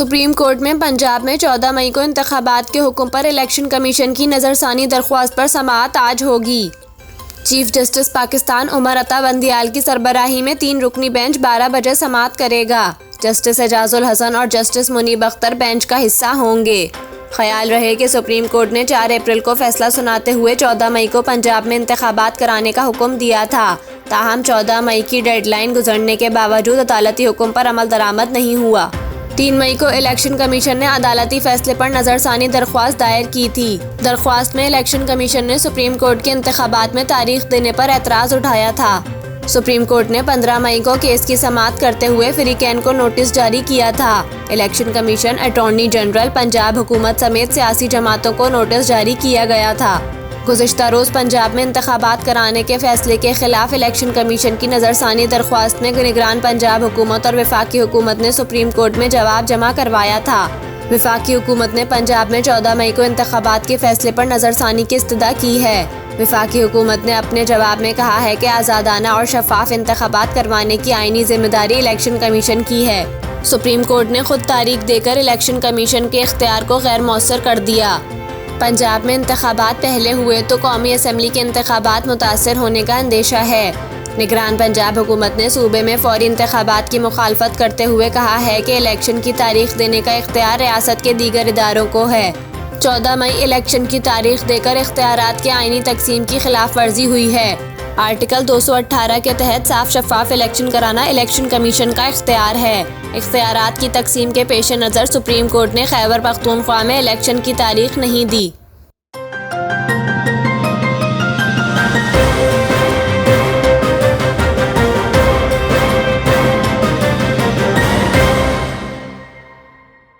Supreme court में पंजाब में 14 मई को इंतखाबात के हुक्म पर इलेक्शन कमीशन की नज़रसानी दरख्वास्त पर समाअत आज होगी। चीफ जस्टिस पाकिस्तान उमर अता बंदियाल की सरबराही में 3 रुकनी बेंच 12 बजे समाअत करेगा। जस्टिस एजाजुल हसन और जस्टिस मुनीब अख्तर बेंच का हिस्सा होंगे। ख्याल रहे कि सुप्रीम कोर्ट ने 4 अप्रैल को फैसला सुनाते हुए 14 मई को पंजाब में इंतखाबात कराने का हुक्म दिया था। ताहम 14 मई की डेडलाइन गुजरने के बावजूद अदालती हुक्म पर अमल दरामद नहीं हुआ। 3 मई को इलेक्शन कमीशन ने अदालती फैसले पर नज़रसानी दरख्वास्त दायर की थी। दरख्वास्त में इलेक्शन कमीशन ने सुप्रीम कोर्ट के इंतखाबात में तारीख देने पर एतराज़ उठाया था। सुप्रीम कोर्ट ने 15 मई को केस की समाअत करते हुए फ्रीकैन को नोटिस जारी किया था। Election commission, attorney general, Punjab हुकूमत समेत सियासी जमातों को नोटिस जारी किया गया था। गुज़िश्ता रोज़ पंजाब में इंतखाबात कराने के फैसले के खिलाफ इलेक्शन कमीशन की नज़रसानी दरख्वास्त में निगरान पंजाब हुकूमत और वफाकी हुकूमत ने सुप्रीम कोर्ट में जवाब जमा करवाया था। वफाकी हुकूमत ने पंजाब में 14 मई को इंतखाबात के फैसले पर नज़रसानी की इस्तदा की है। वफाकी हुकूमत ने अपने जवाब में कहा है कि आज़ादाना और शफाफ इंतखाबात करवाने की आईनी जिम्मेदारी इलेक्शन कमीशन की है। सुप्रीम कोर्ट ने खुद तारीख देकर इलेक्शन कमीशन के इख्तियार को गैर मौसर कर दिया। पंजाब में इंतखाबात पहले हुए तो कौमी असम्बली के इंतखाबात मुतासर होने का अंदेशा है। निगरान पंजाब हुकूमत ने सूबे में फौरी इंतखाबात की मुखालफत करते हुए कहा है कि इलेक्शन की तारीख देने का इख्तियार रियासत के दीगर इदारों को है। 14 मई इलेक्शन की तारीख देकर इख्तियारात के आईनी तकसीम की खिलाफ वर्जी हुई है। आर्टिकल 218 के तहत साफ शफाफ इलेक्शन कराना इलेक्शन कमीशन का इख्तियार है। इख्तियारात की तकसीम के पेश नज़र सुप्रीम कोर्ट ने खैबर पख्तूनख्वा में इलेक्शन की तारीख नहीं दी।